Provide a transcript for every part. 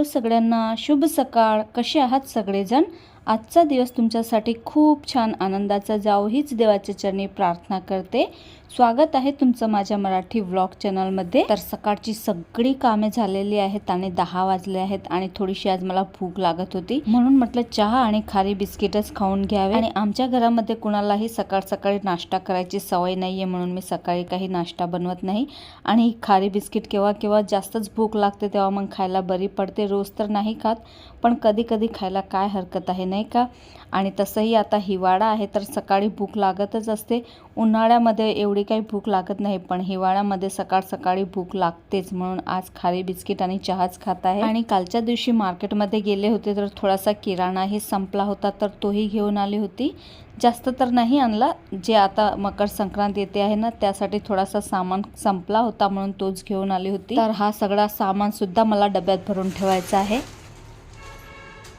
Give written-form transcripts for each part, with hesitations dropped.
सगळ्यांना, शुभ सकाळ. कसे आहात सगळेजण? आजचा दिवस तुमच्यासाठी खूप छान आनंदाचा जाओ हीच देवाच्या चरणी प्रार्थना करते. स्वागत आहे तुमचं माझ्या मराठी व्लॉग चॅनलमध्ये. तर सकाळची सगळी कामे झालेली आहेत आणि 10 वाजले आहेत आणि थोडीशी आज मला भूक लागत होती, म्हणून म्हटलं चहा आणि खारी बिस्किटच खाऊन घ्यावे. आणि आमच्या घरामध्ये कुणालाही सकाळ सकाळी नाश्ता करायची सवय नाहीये, म्हणून मी सकाळी काही नाश्ता बनवत नाही. आणि खारी बिस्किट केव्हा केव्हा जास्तच भूक लागते तेव्हा मग खायला बरी पडते. रोज तर नाही खात, पण कधी कधी खायला काय हरकत आहे, नाही का? आणि तसंही आता हिवाळा आहे तर सकाळी भूक लागतच असते. उन्हाळ्यामध्ये एवढी काही भूक लागत नाही, पण हिवाळ्यामध्ये सकाळ सकाळी भूक लागतेच, म्हणून आज खारी बिस्किट आणि चहाच खात आहे. आणि कालच्या दिवशी मार्केटमध्ये गेले होते तर थोडासा किराणाही संपला होता, तर तोही घेऊन आली होती. जास्त तर नाही आणला, जे आता मकर संक्रांत येते आहे ना त्यासाठी थोडासा सामान संपला होता म्हणून तोच घेऊन आली होती. तर हा सगळा सामान सुद्धा मला डब्यात भरून ठेवायचा आहे.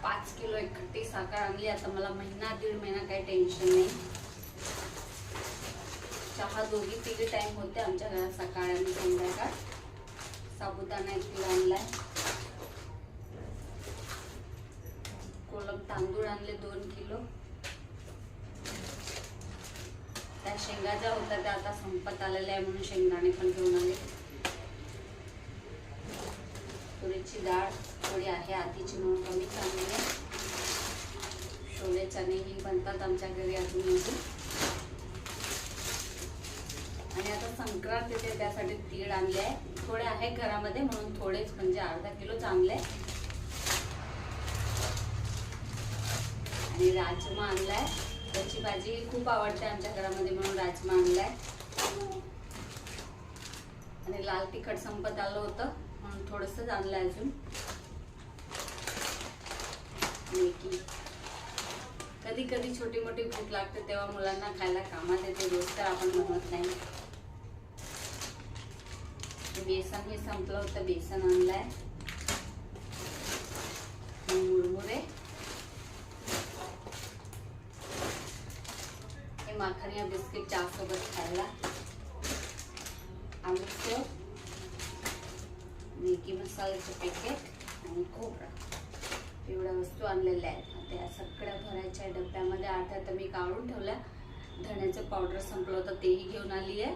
5 किलो इकट्ठी साखर आणली. आता मला महिना दीड महिना काही टेन्शन नाही. चहा दोघी तिघी टाइम होते आमच्या घरात, सकाळ आणि संध्याकाळ. साबुदाणा 1 किलो आणलाय. कोलम तांदूळ आणले 2 किलो. त्या शेंगा ज्या होत्या त्या आता संपत आलेल्या आहे म्हणून शेंगदाणे पण घेऊन आले. तुरीची डाळ थोडी आहे आधीची म्हणून कमी चांगली आहे. छोले चणेही बनतात आमच्या घरी अजूनही. आणि आता संक्रांत येते त्यासाठी तीळ आणले आहे. थोडे आहे घरामध्ये म्हणून थोडेच, म्हणजे अर्धा किलोच आणले. आणि राजमा आणलाय. त्याची भाजी खूप आवडते आमच्या घरामध्ये म्हणून राजमा आणलाय. आणि लाल तिखट संपत आलं होतं म्हणून थोडंसंच आणलंय अजून. मेथी. कधी कधी छोटी मोठी भूक लागते तेव्हा मुलांना खायला कामात येते, रोज तर आपण बनवत नाही. बेसन हे संपलं होतं, बेसन आणलंय. मुरमुरे, हे माखनिया बिस्किट चहा सोबत खायला. आलू सेव, मॅगी मसाल्याचे पॅकेट आणि खोबरा, एवढ्या वस्तू आणलेल्या आहेत. त्या सगळ्या भरायच्या डब्यामध्ये. अर्ध्या तर मी काढून ठेवल्या. धण्याचं पावडर संपलं होतं तेही घेऊन आली आहे,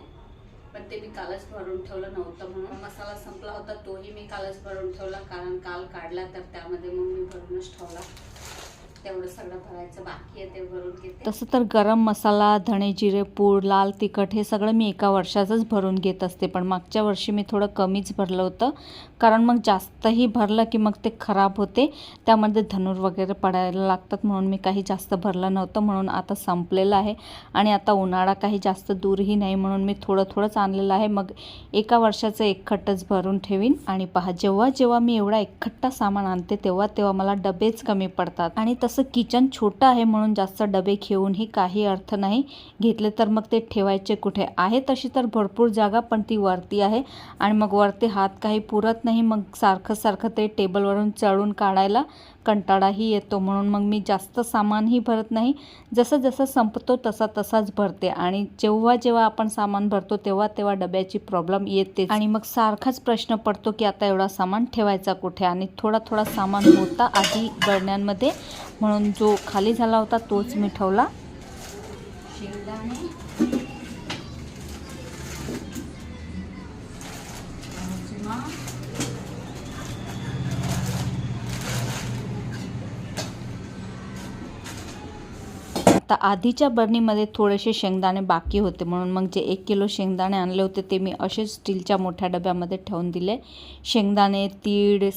पण ते मी कालच भरून ठेवलं नव्हतं म्हणून. मसाला संपला होता तोही मी कालच भरून ठेवला, कारण काल काढला तर त्यामध्ये मग मी भरूनच ठेवला. तेवढं सगळं भरायचं बाकी आहे, ते भरून घेते. तसं तर गरम मसाला, धणे जिरे पूड, लाल तिखट हे सगळं मी एका वर्षाचंच भरून घेत असते, पण मागच्या वर्षी मी थोडं कमीच भरलं होतं, कारण मग जास्तही भरलं की मग ते खराब होते, त्यामध्ये धनूर वगैरे पडायला लागतात, म्हणून मी काही जास्त भरलं नव्हतं. म्हणून आता संपलेलं आहे आणि आता उन्हाळा काही जास्त दूरही नाही, म्हणून मी थोडं थोडंच आणलेलं आहे. मग एका वर्षाचं एकखट्टच भरून ठेवीन. आणि पहा, जेव्हा जेव्हा मी एवढा एकखट्टा सामान आणते तेव्हा तेव्हा मला डबेच कमी पडतात. आणि तसं किचन छोटं आहे म्हणून जास्त डबे घेऊनही काही अर्थ नाही. घेतले तर मग ते ठेवायचे कुठे? आहे तशी तर भरपूर जागा, पण ती वरती आहे आणि मग वरती हात काही पुरत नाही. मग सारखं सारखं ते टेबलवरून चढून काढायला कंटाळाही येतो, म्हणून मग मी जास्त सामानही भरत नाही. जसं जसं संपतो तसा तसाच भरते. आणि जेव्हा जेव्हा आपण सामान भरतो तेव्हा तेव्हा डब्याची प्रॉब्लेम येते आणि मग सारखाच प्रश्न पडतो की आता एवढा सामान ठेवायचा कुठे? आणि थोडा थोडा सामान होता आधी बरण्यांमध्ये, म्हणून जो खाली झाला होता तोच मी ठेवला. शेंगदाणे, राजमा, आता आधीच्या बरणीमध्ये थोडेसे शेंगदाणे बाकी होते, म्हणून मग जे 1 किलो शेंगदाणे आणले होते ते मी असेच स्टीलच्या मोठ्या डब्यामध्ये ठेवून दिले. शेंगदाणे, तीळ,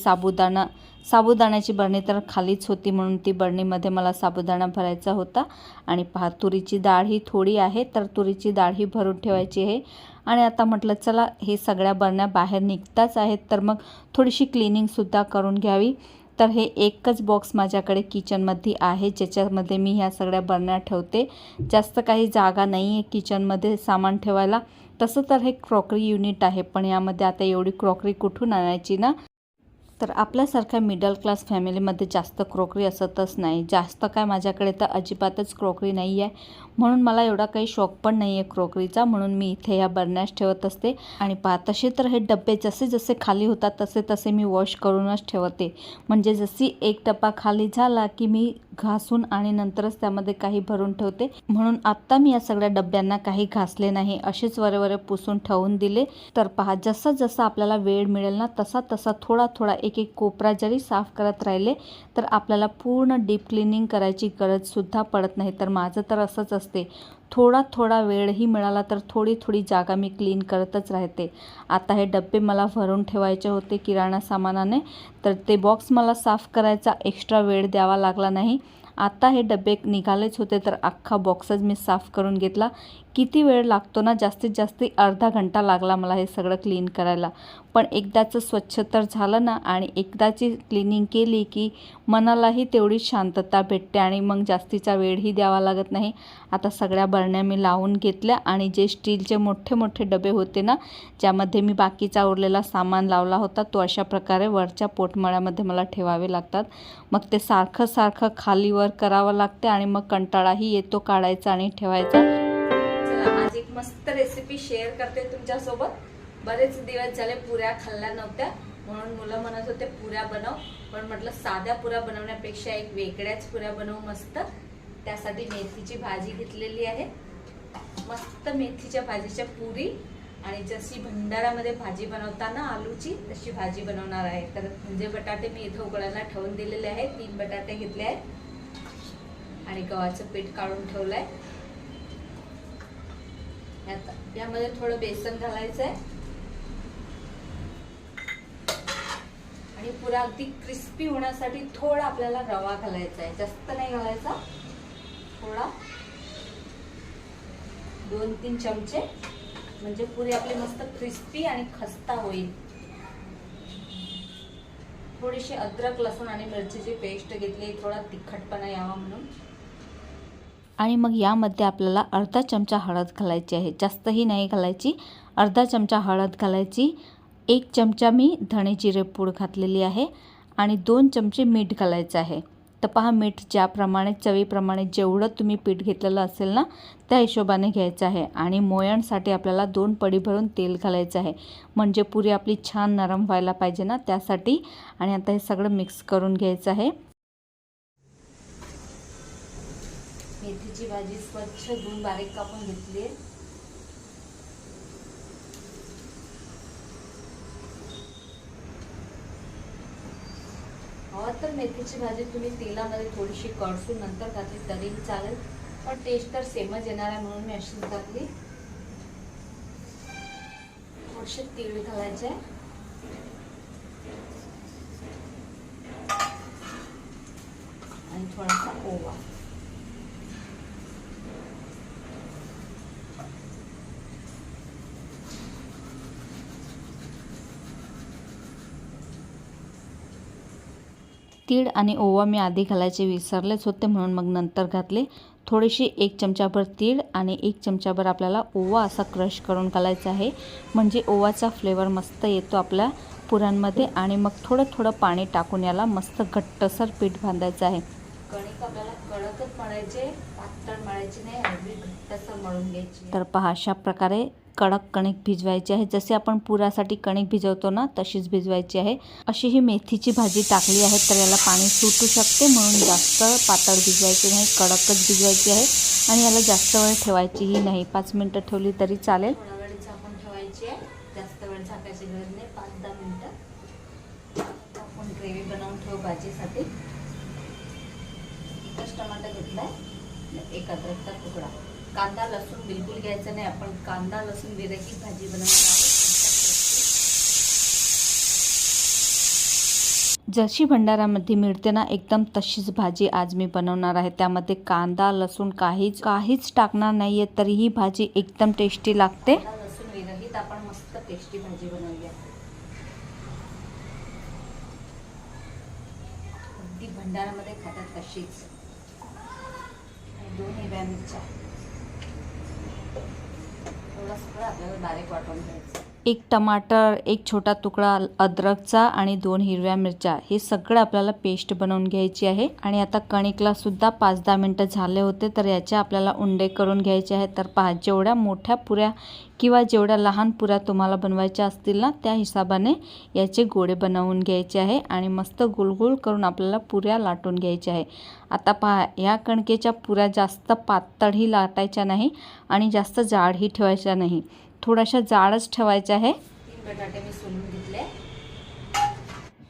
साबुदाण्याची बरणी तर खालीच होती, म्हणून ती बरणीमध्ये मला साबुदाणा भरायचा होता. आणि पहा, तुरीची डाळ ही थोडी आहे तर तुरीची डाळ ही भरून ठेवायची आहे. आणि आता म्हटलं चला हे सगळ्या बरण्या बाहेर निघताच आहेत तर मग थोडीशी क्लिनिंगसुद्धा करून घ्यावी. तर हे एकच बॉक्स माझ्याकडे किचनमध्ये आहे ज्याच्यामध्ये मी ह्या सगळ्या बरण्या ठेवते. जास्त काही जागा नाही आहे किचनमध्ये सामान ठेवायला. तसं तर हे क्रॉकरी युनिट आहे, पण यामध्ये आता एवढी क्रॉकरी कुठून आणायची ना? तर आपल्यासारख्या मिडल क्लास फॅमिलीमध्ये जास्त क्रॉकरी असतच नाही. जास्त काय माझ्याकडे तर अजिबातच क्रॉकरी नाही आहे, म्हणून मला एवढा काही शौक पण नाही आहे क्रोकरीचा, म्हणून मी इथे ह्या बरण्यास ठेवत असते. आणि तसे तर हे डबे जसे जसे खाली होतात तसे तसे मी वॉश करूनच ठेवते. म्हणजे जशी एक डबा खाली झाला की मी घासून आणि नंतरच त्यामध्ये काही भरून ठेवते. म्हणून आत्ता मी या सगळ्या डब्यांना काही घासले नाही, असेच वरे पुसून ठेवून दिले. तर पहा, जसा जसा आपल्याला वेळ मिळेल ना तसा तसा थोडा थोडा एक एक कोपरा जरी साफ करत राहिले तर आपल्याला पूर्ण डीप क्लिनिंग करायची गरजसुद्धा पडत नाही. तर माझं तर असंच असते, थोडा थोडा वेळही मिळाला तर थोडी थोडी जागा मी क्लीन करतच राहते. आता हे डबे मला भरून ठेवायचे होते किराणा सामानाने, तर ते बॉक्स मला साफ करायचा एक्स्ट्रा वेळ द्यावा लागला नाही. आता हे डबे निघालेच होते तर अख्खा बॉक्सच मी साफ करून घेतला. किती वेळ लागतो ना, जास्तीत जास्त अर्धा घंटा लागला मला हे सगळं क्लीन करायला. पण एकदाचं स्वच्छ तर झालं ना आणि एकदाची क्लिनिंग केली की मनालाही तेवढीच शांतता भेटते आणि मग जास्तीचा वेळही द्यावा लागत नाही. आता सगळ्या बरण्या मी लावून घेतल्या आणि जे स्टीलचे मोठे मोठे डबे होते ना, ज्यामध्ये मी बाकीचा उरलेला सामान लावला होता, तो अशा प्रकारे वरच्या पोटमळ्यामध्ये मला ठेवावे लागतात. मग ते सारखं सारखं खाली वर करावं लागते आणि मग कंटाळाही येतो काढायचा आणि ठेवायचा. आज एक मस्त रेसिपी शेअर करते तुमच्यासोबत. बरेच दिवस झाले पुऱ्या खाल्ल्या नव्हत्या, म्हणून मुलं म्हणत होते पुऱ्या बनव, पण म्हटलं साध्या पुऱ्या बनवण्यापेक्षा एक वेगळ्याच पुऱ्या बनवू मस्त. त्यासाठी मेथीची भाजी घेतलेली आहे. मस्त मेथीच्या भाजीच्या पुरी आणि जशी भंडारामध्ये भाजी बनवताना आलूची तशी भाजी बनवणार आहे. तर म्हणजे बटाटे मी इथं उकळायला ठेवून दिलेले आहेत. 3 बटाटे घेतले आहेत आणि गव्हाचं पीठ काढून ठेवलंय. यामध्ये थोडं बेसन घालायचं आहे आणि पुरा अगदी क्रिस्पी होण्यासाठी थोडा आपल्याला रवा घालायचा आहे, जास्त नाही घालायचा, थोडा 2-3 चमचे, म्हणजे पुरी आपली मस्त क्रिस्पी आणि खस्ता होईल. थोडीशी अद्रक, लसूण आणि मिरचीची पेस्ट घेतली, थोडा तिखटपणा यावा म्हणून. आणि मग यामध्ये आपल्याला अर्धा चमचा हळद घालायची आहे, जास्तही नाही घालायची. अर्धा चमचा हळद घालायची. 1 चमचा मी धणे जिरे पूड घातलेली आहे आणि 2 चमचे मीठ घालायचं आहे. तर पहा, मीठ ज्याप्रमाणे चवीप्रमाणे जेवढं तुम्ही पीठ घेतलेलं असेल ना त्या हिशोबाने घ्यायचं आहे. आणि मोयणसाठी आपल्याला 2 पडी भरून तेल घालायचं आहे, म्हणजे पुरी आपली छान नरम व्हायला पाहिजे ना त्यासाठी. आणि आता हे सगळं मिक्स करून घ्यायचं आहे. मेथीची भाजी स्वच्छ धुवून बारीक कापून घेतली आहे. तर मेथीची भाजी तुम्ही तेलामध्ये थोडीशी कळसून नंतर घातली तरी चालेल, पण टेस्ट तर सेमच येणार आहे म्हणून मी अशीच घातली. थोडेसे तीळ घालायचे आणि थोडासा ओवा. तीळ आणि ओवा मी आधी घालायचे विसरलेच होते, म्हणून मग नंतर घातले. थोडीशी 1 चमचाभर तीळ आणि 1 चमचाभर आपल्याला ओवा असा क्रश करून घालायचा आहे, म्हणजे ओवाचा फ्लेवर मस्त येतो आपल्या पुऱ्यांमध्ये. आणि मग थोडं थोडं पाणी टाकून याला मस्त घट्टसर पीठ बांधायचं आहे. कणिक आपल्याला कडकच मळायचे, पातळ मळायची नाही, अगदी घट्टसर मळून घ्यायची. तर पहा, अशा प्रकारे कडक कणिक भिजवायची आहे. जसे आपण पुऱ्यासाठी कणिक भिजवतो ना तशीच भिजवायची आहे. अशी ही मेथीची भाजी टाकली आहे तर याला पाणी सुटू शकते, म्हणून जास्त पातळ भिजवायची नाही, कडकच भिजवायची आहे. आणि याला जास्त वेळ ठेवायचीही नाही, 5 मिनिटं ठेवली तरी चालेल. थोडा वेळ झाकून ठेवायची आहे, जास्त वेळ झाकायची गरज नाही, 5-10 मिनिटं. आपण ग्रेव्ही बनवून ठेवू भाजीसाठी. 1 टमाटर घेतलाय, 1 अद्रकचा तुकडा. कांदा लसूण बिलकुल घ्यायचं नाही, आपण कांदा लसूण विरहित भाजी बनवणार आहोत. जशी भंडारामध्ये मिळते ना एकदम तशीच भाजी आज मी बनवणार आहे. त्यामध्ये कांदा लसूण काहीच टाकणार नाहीये, तरीही भाजी एकदम टेस्टी लागते. लसूण विरहित आपण मस्त टेस्टी भाजी बनवूया. अगदी भंडारामध्ये खातात तशीच. 2 हिरव्या मिरच्या, थोडं सगळं आपल्याला बारीक वाटून घ्यायचं. एक टमाटर, एक छोटा तुकडा अद्रकचा आणि 2 हिरव्या मिरच्या, हे सगळं आपल्याला पेस्ट बनवून घ्यायची आहे. आणि आता कणिकला सुद्धा 5-10 मिनटं झाले होते, तर याचे आपल्याला उंडे करून घ्यायचे आहेत. तर पहा, जेवढ्या मोठ्या पुऱ्या किंवा जेवढ्या लहान पुऱ्या तुम्हाला बनवायच्या असतील ना, त्या हिशोबाने याचे गोळे बनवून घ्यायचे आहे आणि मस्त गोल करून आपल्याला पुऱ्या लाटून घ्यायच्या आहे. आता पहा, या कणकेच्या पुऱ्या जास्त पातळही लाटायच्या नाही आणि जास्त जाडही ठेवायच्या नाही, थोड्याशा जाडच ठेवायच्या आहे. 3 बटाटे मी सोलून घेतले.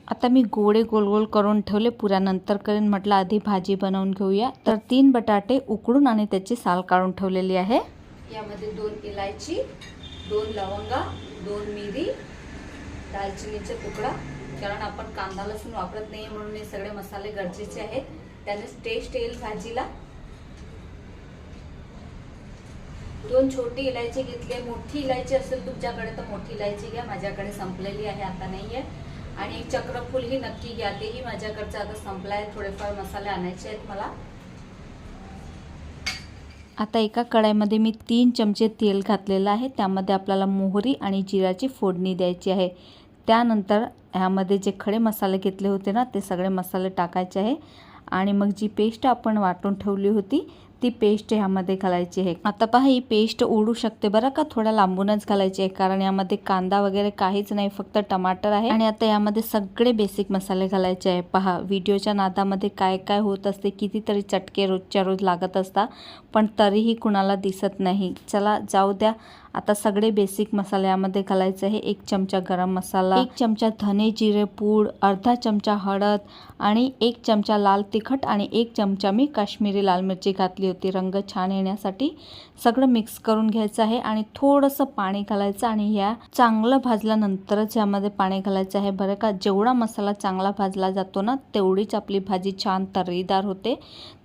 आता मी गोळे गोल करून ठेवले, पुऱ्यानंतर करेन म्हटलं आधी भाजी बनवून घेऊया. तर 3 बटाटे उकडून आणि त्याची साल काढून ठेवलेली आहे. यामध्ये 2 इलायची, 2 लवंगा, 2 मिरी, दालचिनीचा तुकडा. कारण आपण कांदा लसूण वापरत नाही म्हणून हे सगळे मसाले गरजेचे आहेत, त्यानेच टेस्ट येईल भाजीला. 2 छोटी इलायची घेतली. मोठी इलायची असेल तुमच्याकडे तर मोठी इलायची घ्या, माझ्याकडे संपलेली आहे, आता नाही आहे. आणि एक चक्रफूल ही नक्की घ्या, तेही माझ्याकडचं आता संपलं आहे. थोडेफार मसाले आणायचे आहेत मला. आता एका कढईमध्ये मी 3 चमचे तेल घातलेलं आहे. त्यामध्ये आपल्याला मोहरी आणि जिऱ्याची फोडणी द्यायची आहे. त्यानंतर ह्यामध्ये जे खडे मसाले घेतले होते ना, ते सगळे मसाले टाकायचे आहे आणि मग जी पेस्ट आपण वाटून ठेवली होती ती पेस्ट ह्यामध्ये घालायची आहे. आता पहा, ही पेस्ट उडू शकते बरं का, थोडा लांबूनच घालायची आहे, कारण यामध्ये कांदा वगैरे काहीच नाही, फक्त टमाटर आहे. आणि आता यामध्ये सगळे बेसिक मसाले घालायचे आहे. पहा, व्हिडिओच्या नादामध्ये काय काय होत असते, कितीतरी चटके रोजच्या रोज लागत असतात, पण तरीही कुणाला दिसत नाही. चला जाऊ द्या. आता सगळे बेसिक मसाले यामध्ये घालायचे आहे. 1 चमचा गरम मसाला, 1 चमचा धने जिरे पूड, अर्धा चमचा हळद आणि 1 चमचा लाल तिखट आणि 1 चमचा मी काश्मीरी लाल मिरची घातली होती रंग छान येण्यासाठी. सगळं मिक्स करून घ्यायचं आहे आणि थोडंसं पाणी घालायचं आणि या चांगलं भाजल्यानंतरच यामध्ये पाणी घालायचं आहे बरं का. जेवढा मसाला चांगला भाजला जातो ना, तेवढीच आपली भाजी छान तर्रीदार होते.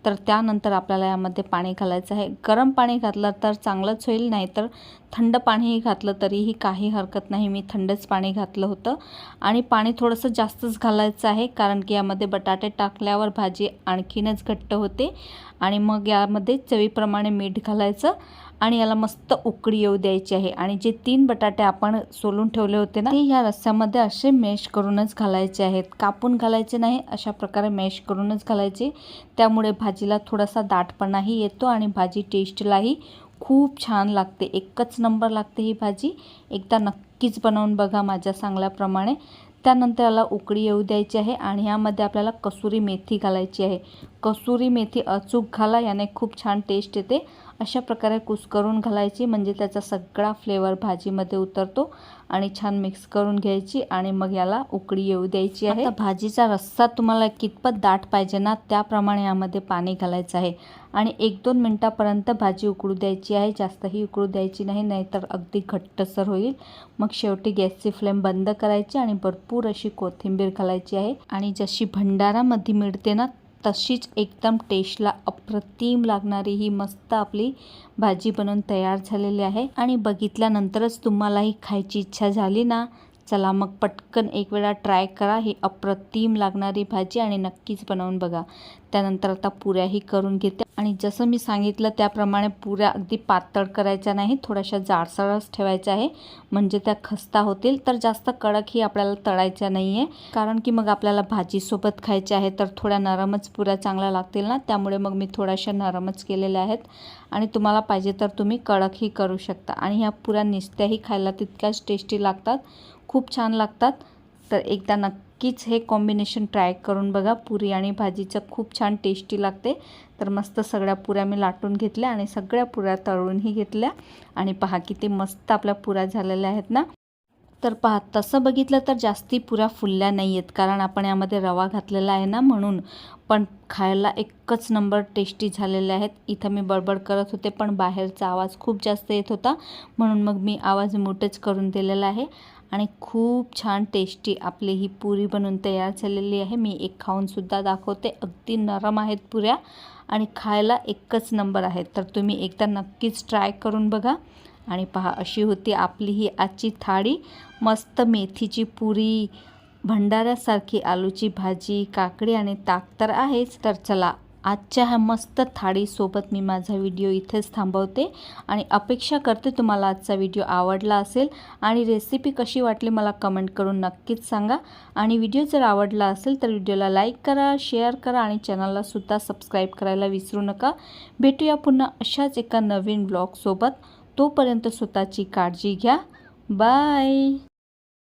तर त्यानंतर आपल्याला यामध्ये पाणी घालायचं आहे. गरम पाणी घातलं तर चांगलंच होईल, नाहीतर थंड पाणीही घातलं तरीही काही हरकत नाही. मी थंडच पाणी घातलं होतं आणि पाणी थोडंसं जास्तच घालायचं आहे, कारण की यामध्ये बटाटे टाकल्यावर भाजी आणखीनच घट्ट होते. आणि मग यामध्ये चवीप्रमाणे मीठ घालायचं आणि याला मस्त उकळी येऊ द्यायची आहे. आणि जे 3 बटाटे आपण सोलून ठेवले होते ना, ते ह्या रस्स्यामध्ये असे मॅश करूनच घालायचे आहेत, कापून घालायचे नाही, अशा प्रकारे मॅश करूनच घालायचे. त्यामुळे भाजीला थोडासा दाटपणाही येतो आणि भाजी टेस्टलाही खूप छान लागते. एकच नंबर लागते ही भाजी. एकदा नक्कीच बनवून बघा माझ्या सांगल्याप्रमाणे. त्यानंतर याला उकळी येऊ द्यायची आहे आणि यामध्ये आपल्याला कसुरी मेथी घालायची आहे. कसुरी मेथी अचूक घाला, याने खूप छान टेस्ट येते. अशा प्रकारे कुस्करून घालायची, म्हणजे त्याचा सगळा फ्लेवर भाजीमध्ये उतरतो. आणि छान मिक्स करून घ्यायची आणि मग याला उकळी येऊ द्यायची आहे. आता भाजीचा रस्सा तुम्हाला कितपत दाट पाहिजे ना, त्याप्रमाणे यामध्ये पाणी घालायचं आहे आणि 1-2 मिनटापर्यंत भाजी उकळू द्यायची आहे. जास्तही उकळू द्यायची नाही, नाहीतर अगदी घट्टसर होईल. मग शेवटी गॅसची फ्लेम बंद करायची आणि भरपूर अशी कोथिंबीर घालायची आहे. आणि जशी भंडारामध्ये मिळते ना, तशीच एकदम टेस्टला अप्रतिम लागणारी ही मस्त आपली भाजी बनवून तयार झालेली आहे. आणि बघितल्यानंतरच तुम्हालाही खायची इच्छा झाली ना, चला मग पटकन एक वेळा ट्राय करा ही अप्रतिम लागणारी भाजी आणि नक्कीच बनवून बघा. त्यानंतर आता पुऱ्याही करून घेते आणि जसं मी सांगितलं त्याप्रमाणे पुऱ्या अगदी पातळ करायच्या नाही, थोड्याशा जाडसरच ठेवायच्या आहे, म्हणजे त्या खस्ता होतील. तर जास्त कडकही आपल्याला तळायच्या नाही आहे, कारण की मग आपल्याला भाजीसोबत खायच्या आहे, तर थोड्या नरमच पुऱ्या चांगल्या लागतील ना. त्यामुळे मग मी थोड्याशा नरमच केलेल्या आहेत आणि तुम्हाला पाहिजे तर तुम्ही कडकही करू शकता. आणि ह्या पुऱ्या नुसत्याही खायला तितक्याच टेस्टी लागतात, खूप छान लागतात. तर एकदा नक्कीच हे कॉम्बिनेशन ट्राय करून बघा. पुरी आणि भाजीचं खूप छान टेस्टी लागते. तर मस्त सगळ्या पुऱ्या मी लाटून घेतल्या आणि सगळ्या पुऱ्या तळूनही घेतल्या. आणि पहा किती मस्त आपल्या पुऱ्या झालेल्या आहेत ना. तर पहा, तसं बघितलं तर जास्ती पुऱ्या फुलल्या नाही आहेत, कारण आपण यामध्ये रवा घातलेला आहे ना म्हणून. पण खायला एकच नंबर टेस्टी झालेले आहेत. इथं मी बडबड करत होते, पण बाहेरचा आवाज खूप जास्त येत होता, म्हणून मग मी आवाज म्यूटच करून दिलेला आहे. आणि खूप छान टेस्टी आपली ही पुरी बनवून तयार झालेली आहे. मी एक खाऊनसुद्धा दाखवते. अगदी नरम आहेत पुऱ्या आणि खायला एकच नंबर आहेत. तर तुम्ही एकदा नक्कीच ट्राय करून बघा. आणि पहा, अशी होती आपली ही आजची थाळी. मस्त मेथीची पुरी, भंडाऱ्यासारखी आलूची भाजी, काकडी आणि ताक तर आहेच. तर चला आजच्या ह्या मस्त थाळीसोबत मी माझा व्हिडिओ इथेच थांबवते आणि अपेक्षा करते तुम्हाला आजचा व्हिडिओ आवडला असेल आणि रेसिपी कशी वाटली मला कमेंट करून नक्कीच सांगा. आणि व्हिडिओ जर आवडला असेल तर व्हिडिओला लाईक करा, शेअर करा आणि चॅनलला सुद्धा सबस्क्राईब करायला विसरू नका. भेटूया पुन्हा अशाच एका नवीन ब्लॉगसोबत. तोपर्यंत स्वतःची काळजी घ्या. बाय.